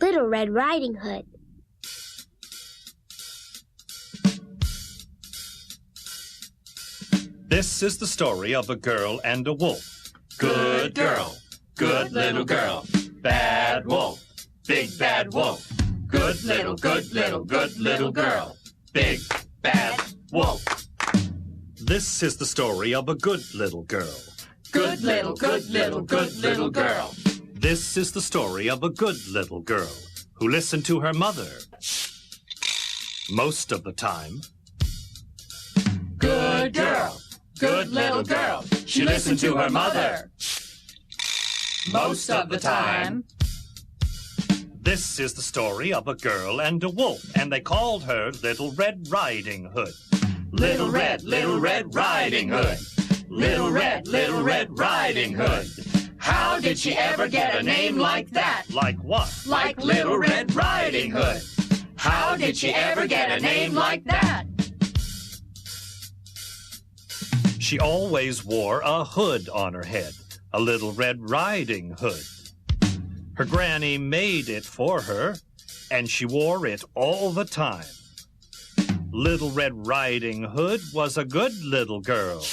Little Red Riding Hood. This is the story of a girl and a wolf. Good girl, good little girl. Bad wolf, big bad wolf. Good little girl. Big bad wolf. This is the story of a good little girl. Good little girl. This is the story of a good little girl who listened to her mother most of the time. Good girl, good little girl. She listened to her mother most of the time. This is the story of a girl and a wolf, and they called her Little Red Riding Hood. Little Red Riding Hood. Little Red Riding Hood. How did she ever get a name like that? Like what? Like Little Red Riding Hood. How did she ever get a name like that? She always wore a hood on her head, a Little Red Riding Hood. Her granny made it for her, and she wore it all the time. Little Red Riding Hood was a good little girl.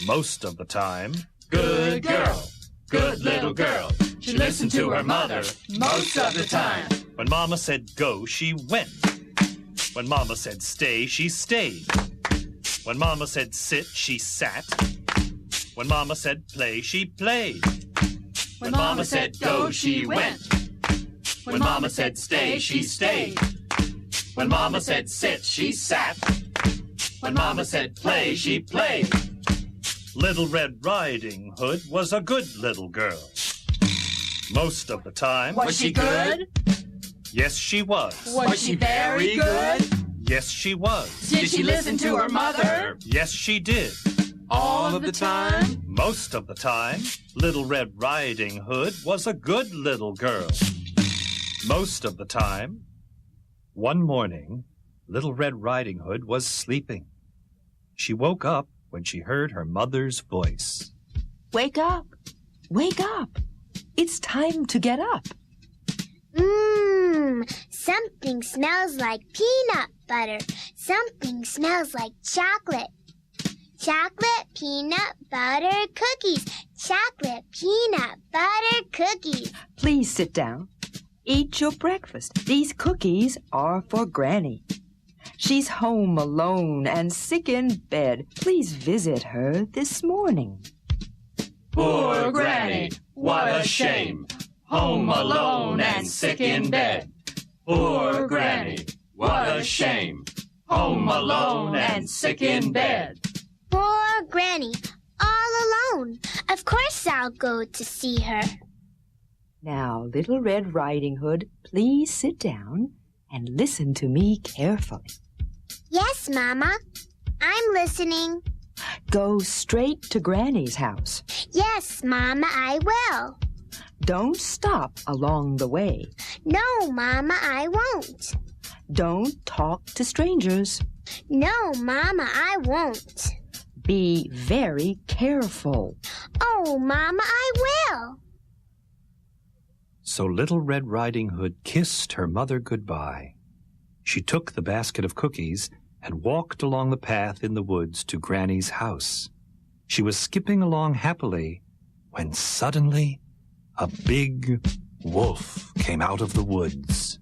Most of the time. Good girl, good little girl. She listened to her mother most of the time. When Mama said go, she went. When Mama said stay, she stayed. When Mama said sit, she sat. When Mama said play, she played. When Mama said go, she went. When Mama said stay, she stayed. When Mama said sit, she sat. When Mama said play, she played. Little Red Riding Hood was a good little girl. Most of the time. Was she good? Yes, she was. Was she very good? Yes, she was. Did she listen to her mother? Yes, she did. All of the time? Most of the time. Little Red Riding Hood was a good little girl. Most of the time. One morning, Little Red Riding Hood was sleeping. She woke up when she heard her mother's voice. Wake up! Wake up! It's time to get up. Something smells like peanut butter. Something smells like chocolate. Chocolate, peanut butter, cookies. Chocolate, peanut butter, cookies. Please sit down. Eat your breakfast. These cookies are for Granny. She's home alone and sick in bed. Please visit her this morning. Poor Granny, what a shame. Home alone and sick in bed. Poor Granny, what a shame. Home alone and sick in bed. Poor Granny, all alone. Of course I'll go to see her. Now, Little Red Riding Hood, please sit down and listen to me carefully. Yes, Mama. I'm listening. Go straight to Granny's house. Yes, Mama, I will. Don't stop along the way. No, Mama, I won't. Don't talk to strangers. No, Mama, I won't. Be very careful. Oh, Mama, I will. So Little Red Riding Hood kissed her mother goodbye. She took the basket of cookies and walked along the path in the woods to Granny's house. She was skipping along happily when suddenly a big wolf came out of the woods.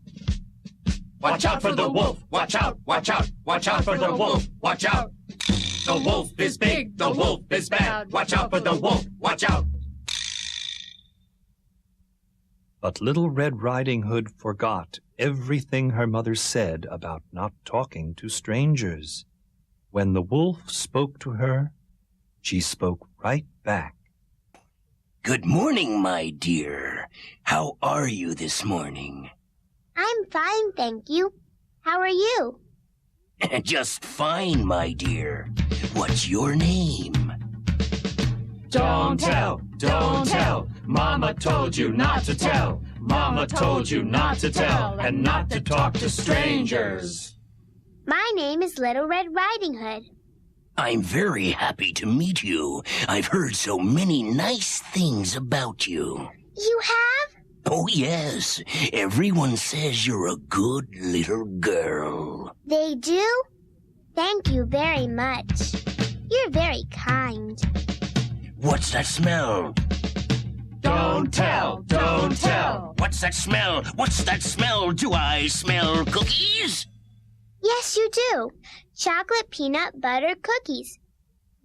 Watch out for the wolf! Watch out! Watch out! Watch out for the wolf! Watch out! The wolf is big! The wolf is bad! Watch out for the wolf! Watch out! But Little Red Riding Hood forgot everything her mother said about not talking to strangers. When the wolf spoke to her, she spoke right back. Good morning, my dear. How are you this morning? I'm fine, thank you. How are you? Just fine, my dear. What's your name? Don't tell! Don't tell! Mama told you not to tell! Mama told you not to tell and not to talk to strangers! My name is Little Red Riding Hood. I'm very happy to meet you. I've heard so many nice things about you. You have? Oh, yes. Everyone says you're a good little girl. They do? Thank you very much. You're very kind. What's that smell? Don't tell, don't tell. What's that smell? What's that smell? Do I smell cookies? Yes, you do. Chocolate peanut butter cookies.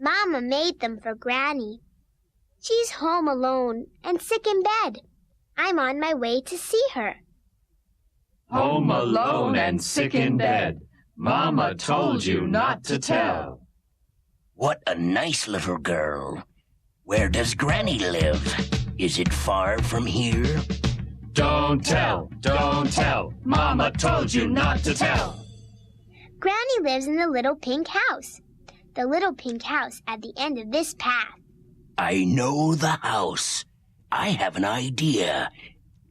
Mama made them for Granny. She's home alone and sick in bed. I'm on my way to see her. Home alone and sick in bed. Mama told you not to tell. What a nice little girl. Where does Granny live? Is it far from here? Don't tell, don't tell. Mama told you not to tell. Granny lives in the little pink house. The little pink house at the end of this path. I know the house. I have an idea.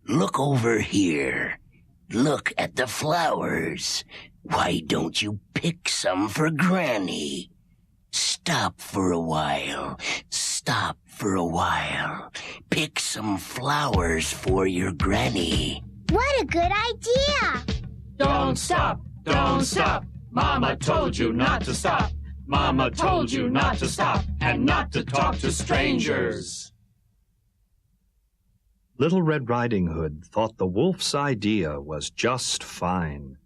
Look over here. Look at the flowers. Why don't you pick some for Granny? Stop for a while. Stop for a while. Pick some flowers for your Granny. What a good idea! Don't stop, don't stop. Mama told you not to stop. Mama told you not to stop and not to talk to strangers. Little Red Riding Hood thought the wolf's idea was just fine.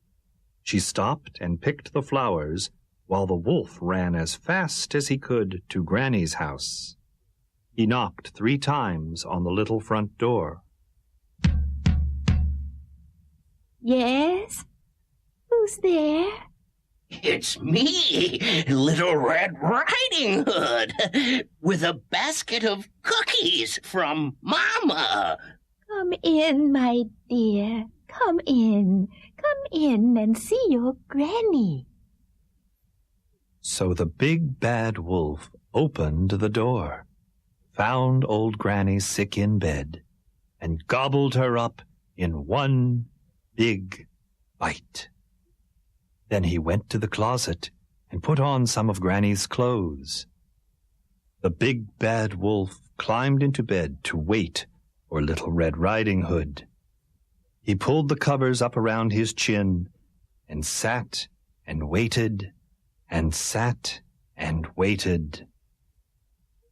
She stopped and picked the flowers while the wolf ran as fast as he could to Granny's house. He knocked 3 times on the little front door. Yes? Who's there? It's me, Little Red Riding Hood, with a basket of cookies from Mama. Come in, my dear. Come in. Come in and see your Granny. So the big bad wolf opened the door, found old Granny sick in bed, and gobbled her up in one big bite. Then he went to the closet and put on some of Granny's clothes. The big bad wolf climbed into bed to wait for Little Red Riding Hood. He pulled the covers up around his chin and sat and waited and sat and waited.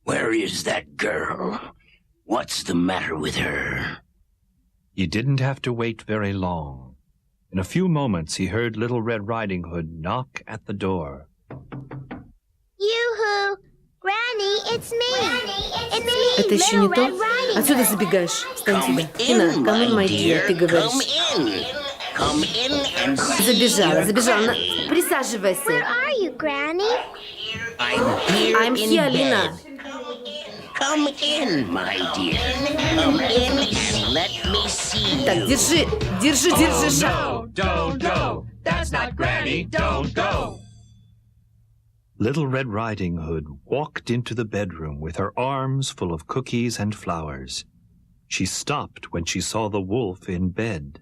Where is that girl? What's the matter with her? He didn't have to wait very long. In a few moments, he heard Little Red Riding Hood knock at the door. Yoo-hoo! Granny, it's me! It's me, Это еще не Little то. Red Riding Отсюда Hood. забегаешь. Встань Come сюда. Тина, in, come in, my my dear, dear. ты говоришь. Come in and see Забежала, your забежала. Granny. Присаживайся. Where are you, Granny? I'm here I'm in here, bed. Lina. Come in, my dear. Come in and let me see Так, you. держи, держи, держи шаг. No, don't go. That's not Granny. Don't go. Little Red Riding Hood walked into the bedroom with her arms full of cookies and flowers. She stopped when she saw the wolf in bed.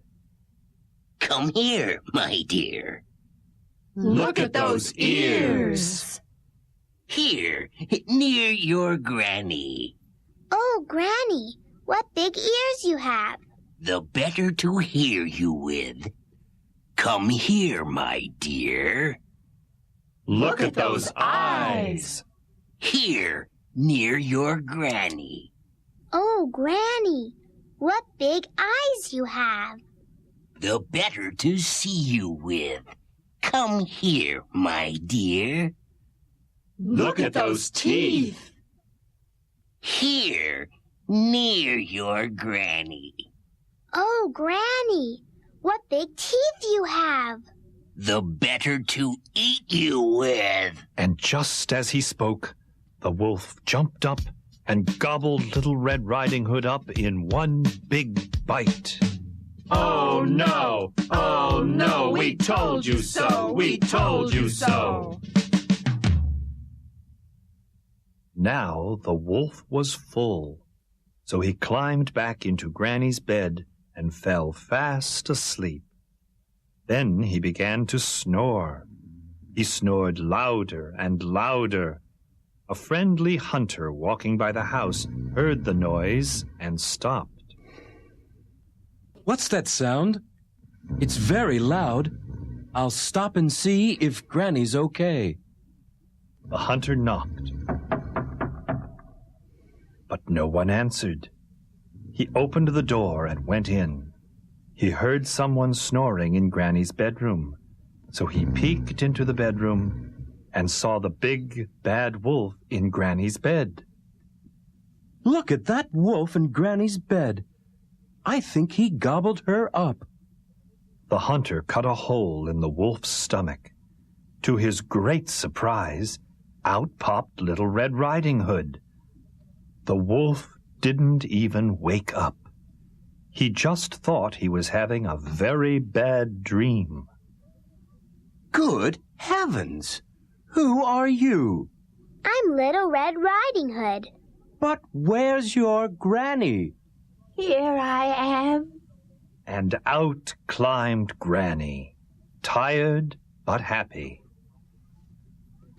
Come here, my dear. Look at those ears. Here, near your Granny. Oh, Granny, what big ears you have. The better to hear you with. Come here, my dear. Look at those eyes. Here, near your Granny. Oh, Granny, what big eyes you have. The better to see you with. Come here, my dear. Look at those teeth. Here, near your Granny. Oh, Granny, what big teeth you have. The better to eat you with. And just as he spoke, the wolf jumped up and gobbled Little Red Riding Hood up in one big bite. Oh no, oh no, we told you so, we told you so. Now the wolf was full, so he climbed back into Granny's bed and fell fast asleep. Then he began to snore. He snored louder and louder. A friendly hunter walking by the house heard the noise and stopped. What's that sound? It's very loud. I'll stop and see if Granny's okay. The hunter knocked, but no one answered. He opened the door and went in. He heard someone snoring in Granny's bedroom, so he peeked into the bedroom and saw the big, bad wolf in Granny's bed. Look at that wolf in Granny's bed. I think he gobbled her up. The hunter cut a hole in the wolf's stomach. To his great surprise, out popped Little Red Riding Hood. The wolf didn't even wake up. He just thought he was having a very bad dream. Good heavens! Who are you? I'm Little Red Riding Hood. But where's your Granny? Here I am. And out climbed Granny, tired but happy.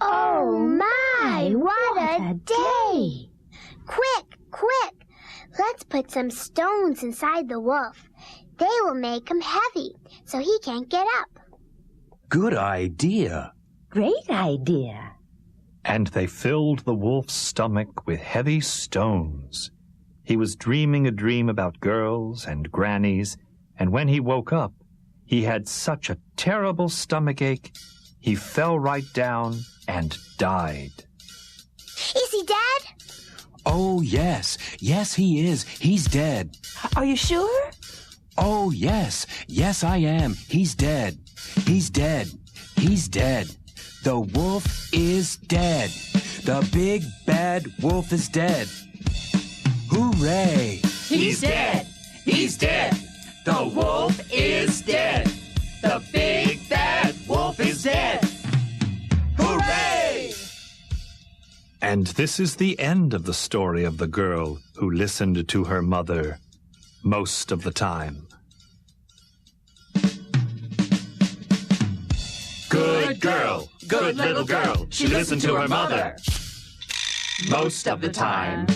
Oh my, what a day! Quick, quick! Let's put some stones inside the wolf. They will make him heavy, so he can't get up. Good idea. Great idea. And they filled the wolf's stomach with heavy stones. He was dreaming a dream about girls and grannies, and when he woke up, he had such a terrible stomachache, he fell right down and died. Is he dead? Oh, yes. Yes, he is. He's dead. Are you sure? Oh, yes. Yes, I am. He's dead. He's dead. He's dead. The wolf is dead. The big bad wolf is dead. Hooray! He's dead. He's dead. The wolf is dead. The big bad wolf is dead. Hooray! And this is the end of the story of the girl who listened to her mother most of the time. Good girl. Good little girl. She listened to her mother most of the time.